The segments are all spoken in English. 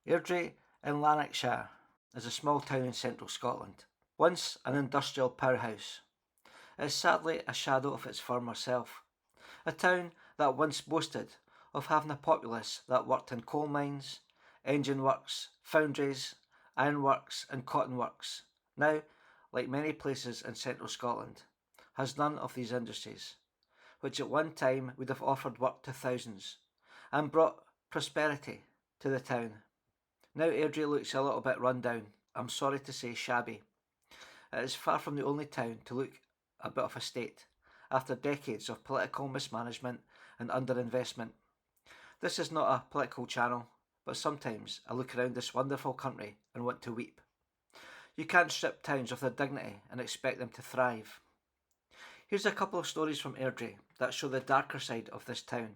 Airdrie in Lanarkshire is a small town in central Scotland, once an industrial powerhouse. It is sadly a shadow of its former self. A town that once boasted of having a populace that worked in coal mines, engine works, foundries, ironworks and cotton works, now, like many places in central Scotland, has none of these industries, which at one time would have offered work to thousands and brought prosperity to the town. Now Airdrie looks a little bit run down, I'm sorry to say shabby. It is far from the only town to look a bit of a state, after decades of political mismanagement and underinvestment. This is not a political channel, but sometimes I look around this wonderful country and want to weep. You can't strip towns of their dignity and expect them to thrive. Here's a couple of stories from Airdrie that show the darker side of this town.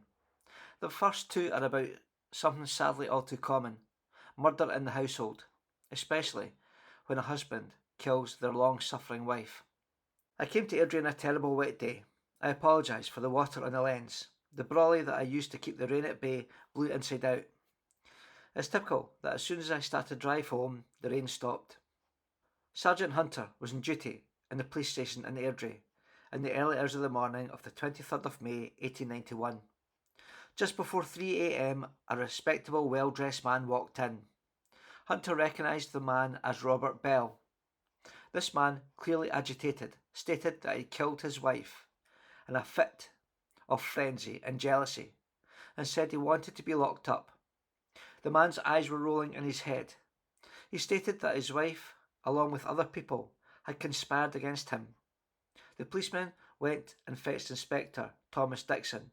The first two are about something sadly all too common: murder in the household, especially when a husband kills their long-suffering wife. I came to Airdrie on a terrible wet day. I apologise for the water on the lens. The brolly that I used to keep the rain at bay blew inside out. It's typical that as soon as I started to drive home, the rain stopped. Sergeant Hunter was on duty in the police station in Airdrie in the early hours of the morning of the 23rd of May 1891. Just before 3 a.m, a respectable, well-dressed man walked in. Hunter recognised the man as Robert Bell. This man, clearly agitated, stated that he killed his wife in a fit of frenzy and jealousy, and said he wanted to be locked up. The man's eyes were rolling in his head. He stated that his wife, along with other people, had conspired against him. The policeman went and fetched Inspector Thomas Dixon.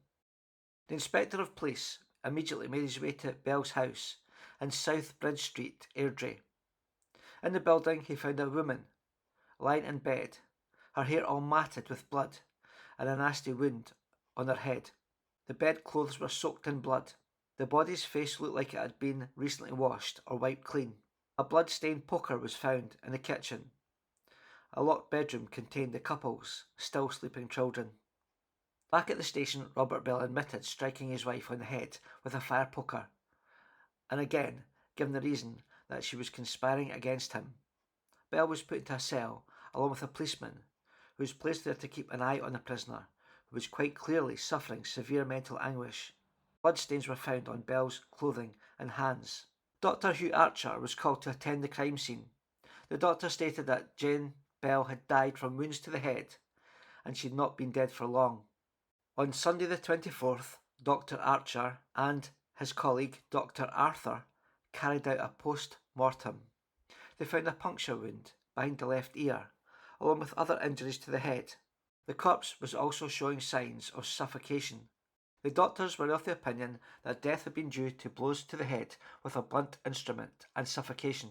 The Inspector of Police immediately made his way to Bell's house in South Bridge Street, Airdrie. In the building he found a woman lying in bed, her hair all matted with blood, and a nasty wound on her head. The bedclothes were soaked in blood. The body's face looked like it had been recently washed or wiped clean. A blood-stained poker was found in the kitchen. A locked bedroom contained the couple's still sleeping children. Back at the station, Robert Bell admitted striking his wife on the head with a fire poker, and again given the reason that she was conspiring against him. Bell was put into a cell along with a policeman who was placed there to keep an eye on the prisoner, who was quite clearly suffering severe mental anguish. Bloodstains were found on Bell's clothing and hands. Dr. Hugh Archer was called to attend the crime scene. The doctor stated that Jane Bell had died from wounds to the head, and she had not been dead for long. On Sunday the 24th, Dr. Archer and his colleague Dr. Arthur carried out a post-mortem. They found a puncture wound behind the left ear, along with other injuries to the head. The corpse was also showing signs of suffocation. The doctors were of the opinion that death had been due to blows to the head with a blunt instrument and suffocation.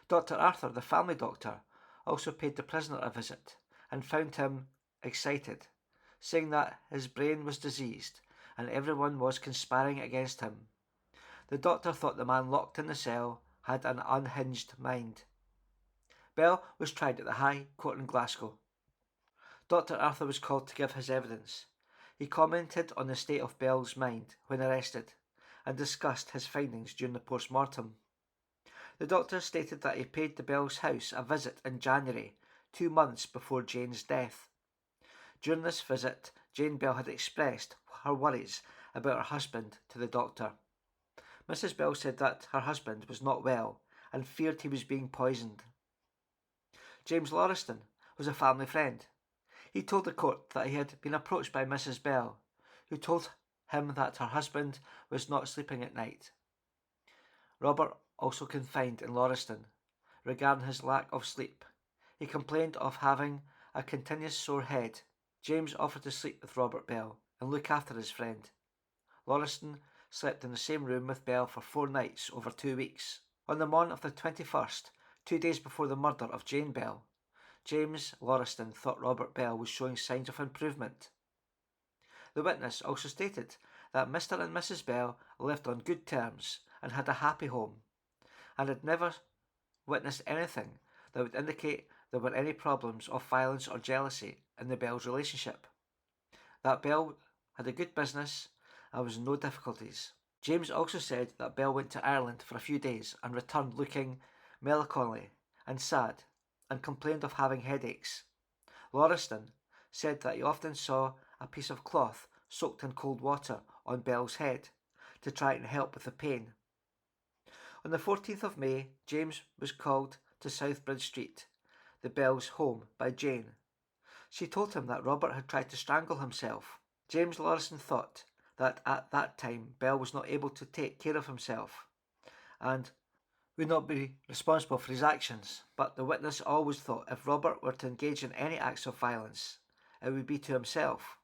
Dr. Arthur, the family doctor, also paid the prisoner a visit and found him excited, saying that his brain was diseased and everyone was conspiring against him. The doctor thought the man locked in the cell had an unhinged mind. Bell was tried at the High Court in Glasgow. Dr. Arthur was called to give his evidence. He commented on the state of Bell's mind when arrested and discussed his findings during the post-mortem. The doctor stated that he paid the Bell's house a visit in January, 2 months before Jane's death. During this visit, Jane Bell had expressed her worries about her husband to the doctor. Mrs. Bell said that her husband was not well and feared he was being poisoned. James Lauriston was a family friend. He told the court that he had been approached by Mrs. Bell, who told him that her husband was not sleeping at night. Robert also confided in Lauriston regarding his lack of sleep. He complained of having a continuous sore head. James offered to sleep with Robert Bell and look after his friend. Lauriston slept in the same room with Bell for 4 nights over 2 weeks. On the morning of the 21st, 2 days before the murder of Jane Bell, James Lauriston thought Robert Bell was showing signs of improvement. The witness also stated that Mr. and Mrs. Bell lived on good terms and had a happy home, and had never witnessed anything that would indicate there were any problems of violence or jealousy in the Bell's relationship. That Bell had a good business and was in no difficulties. James also said that Bell went to Ireland for a few days and returned looking melancholy and sad, and complained of having headaches. Lauriston said that he often saw a piece of cloth soaked in cold water on Bell's head to try and help with the pain. On the 14th of May, James was called to Southbridge Street, the Bells' home, by Jane. She told him that Robert had tried to strangle himself. James Lauriston thought that at that time Bell was not able to take care of himself and would not be responsible for his actions, but the witness always thought if Robert were to engage in any acts of violence, it would be to himself.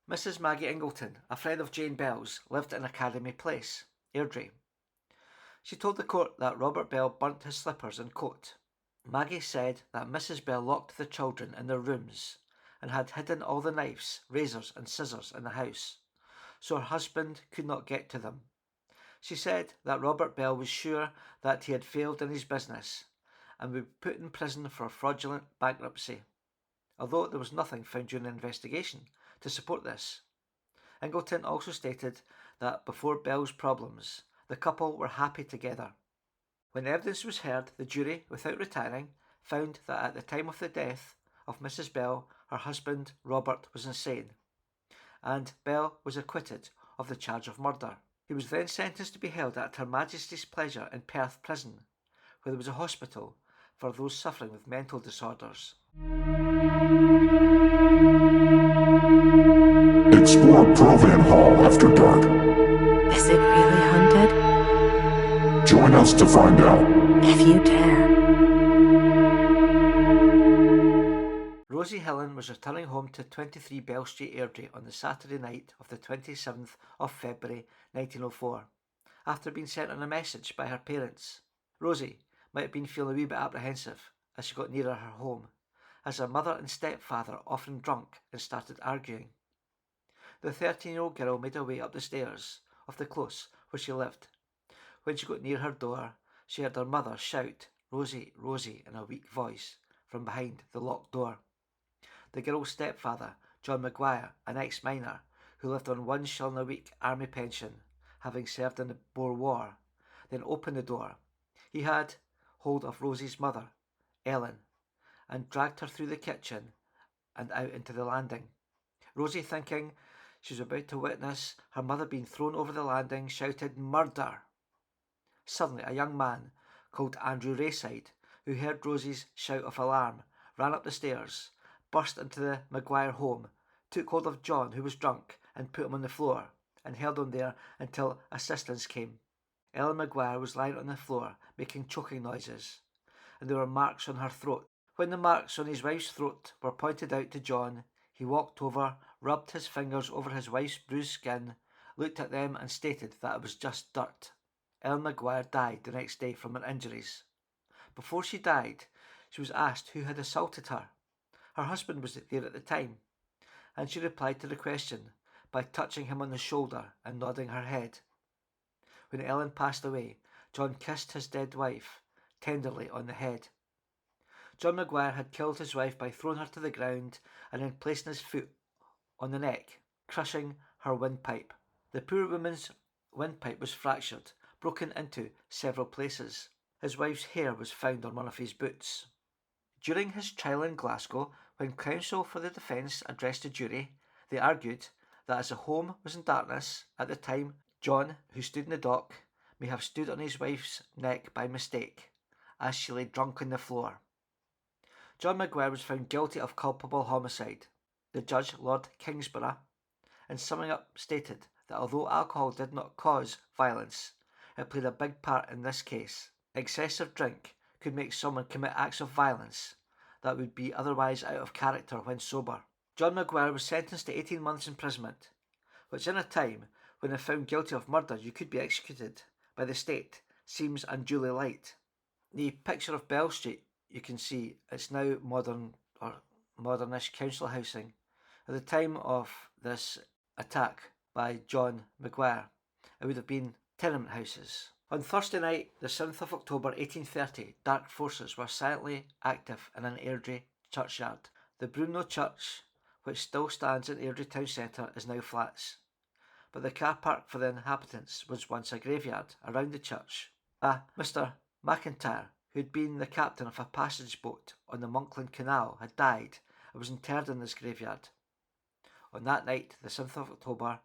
Mrs. Maggie Ingleton, a friend of Jane Bell's, lived in Academy Place, Airdrie. She told the court that Robert Bell burnt his slippers and coat. Maggie said that Mrs. Bell locked the children in their rooms and had hidden all the knives, razors and scissors in the house, so her husband could not get to them. She said that Robert Bell was sure that he had failed in his business and would be put in prison for fraudulent bankruptcy, although there was nothing found during the investigation to support this. Ingleton also stated that before Bell's problems, the couple were happy together. When evidence was heard, the jury, without retiring, found that at the time of the death of Mrs. Bell, her husband Robert was insane, and Bell was acquitted of the charge of murder. He was then sentenced to be held at Her Majesty's pleasure in Perth Prison, where there was a hospital for those suffering with mental disorders. Explore Provan Hall after dark. Is it really haunted? Join us to find out. If you dare. Rosie Hillen was returning home to 23 Bell Street, Airdrie on the Saturday night of the 27th of February 1904, after being sent on a message by her parents. Rosie might have been feeling a wee bit apprehensive as she got nearer her home, as her mother and stepfather often drunk and started arguing. The 13-year-old girl made her way up the stairs of the close where she lived. When she got near her door, she heard her mother shout, "Rosie, Rosie," in a weak voice from behind the locked door. The girl's stepfather, John Maguire, an ex-miner who lived on £1 a week army pension, having served in the Boer War, then opened the door. He had hold of Rosie's mother, Ellen, and dragged her through the kitchen and out into the landing. Rosie, thinking she was about to witness her mother being thrown over the landing, shouted, "Murder!" Suddenly, a young man called Andrew Rayside, who heard Rosie's shout of alarm, ran up the stairs, burst into the Maguire home, took hold of John, who was drunk, and put him on the floor, and held him there until assistance came. Ellen Maguire was lying on the floor, making choking noises, and there were marks on her throat. When the marks on his wife's throat were pointed out to John, he walked over, rubbed his fingers over his wife's bruised skin, looked at them and stated that it was just dirt. Ellen Maguire died the next day from her injuries. Before she died, she was asked who had assaulted her. Her husband was there at the time, and she replied to the question by touching him on the shoulder and nodding her head. When Ellen passed away, John kissed his dead wife tenderly on the head. John Maguire had killed his wife by throwing her to the ground and then placing his foot on the neck, crushing her windpipe. The poor woman's windpipe was fractured, broken into several places. His wife's hair was found on one of his boots. During his trial in Glasgow, when counsel for the defence addressed the jury, they argued that as the home was in darkness at the time, John, who stood in the dock, may have stood on his wife's neck by mistake, as she lay drunk on the floor. John Maguire was found guilty of culpable homicide. The judge, Lord Kingsborough, in summing up, stated that although alcohol did not cause violence, it played a big part in this case. Excessive drink could make someone commit acts of violence that would be otherwise out of character when sober. John Maguire was sentenced to 18 months imprisonment, which in a time when if found guilty of murder you could be executed by the state seems unduly light. The picture of Bell Street you can see, it's now modern or modernish council housing. At the time of this attack by John Maguire, it would have been tenement houses. On Thursday night, the 7th of October 1830, dark forces were silently active in an Airdrie churchyard. The Brumno Church, which still stands in Airdrie town centre, is now flats. but the car park for the inhabitants was once a graveyard around the church. Mr. McIntyre, who had been the captain of a passage boat on the Monkland Canal, had died and was interred in this graveyard. On that night, the 7th of October,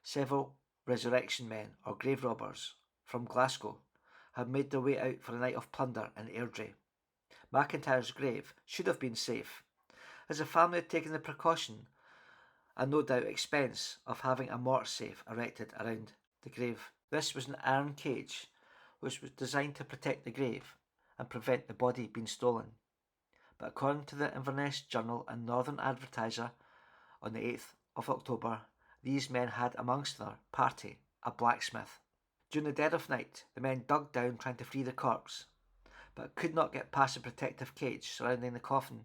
several resurrection men, or grave robbers, from Glasgow had made their way out for a night of plunder in Airdrie. McIntyre's grave should have been safe, as the family had taken the precaution and no doubt expense of having a morgue safe erected around the grave. This was an iron cage which was designed to protect the grave and prevent the body being stolen. But according to the Inverness Journal and Northern Advertiser on the 8th of October, these men had amongst their party a blacksmith. During the dead of night, the men dug down trying to free the corpse, but could not get past the protective cage surrounding the coffin.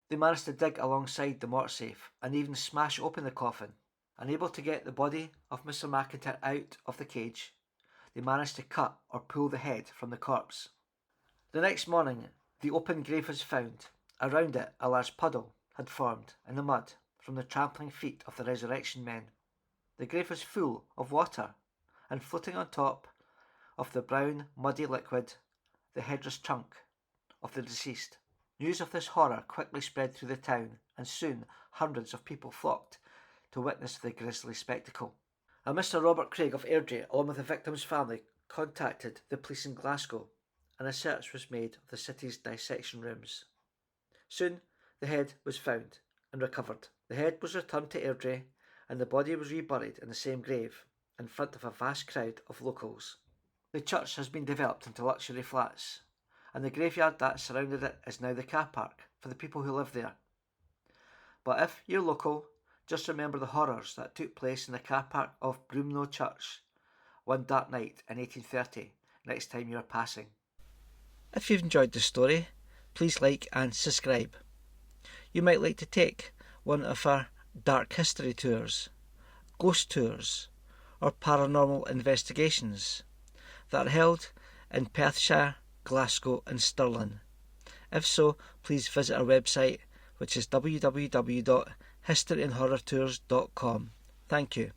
They managed to dig alongside the morgue safe and even smash open the coffin. Unable to get the body of Mr. McIntyre out of the cage, they managed to cut or pull the head from the corpse. The next morning, the open grave was found. Around it, a large puddle had formed in the mud from the trampling feet of the resurrection men. The grave was full of water, and floating on top of the brown, muddy liquid, the headless trunk of the deceased. News of this horror quickly spread through the town, and soon hundreds of people flocked to witness the grisly spectacle. And Mr. Robert Craig of Airdrie, along with the victim's family, contacted the police in Glasgow, and a search was made of the city's dissection rooms. Soon the head was found and recovered. The head was returned to Airdrie, and the body was reburied in the same grave, in front of a vast crowd of locals. The church has been developed into luxury flats, and the graveyard that surrounded it is now the car park for the people who live there. But if you're local, just remember the horrors that took place in the car park of Broomlow Church one dark night in 1830 next time you're passing. If you've enjoyed this story, please like and subscribe. You might like to take one of our dark history tours, ghost tours, or paranormal investigations that are held in Perthshire, Glasgow and Stirling. If so, please visit our website, which is www.historyandhorrortours.com. Thank you.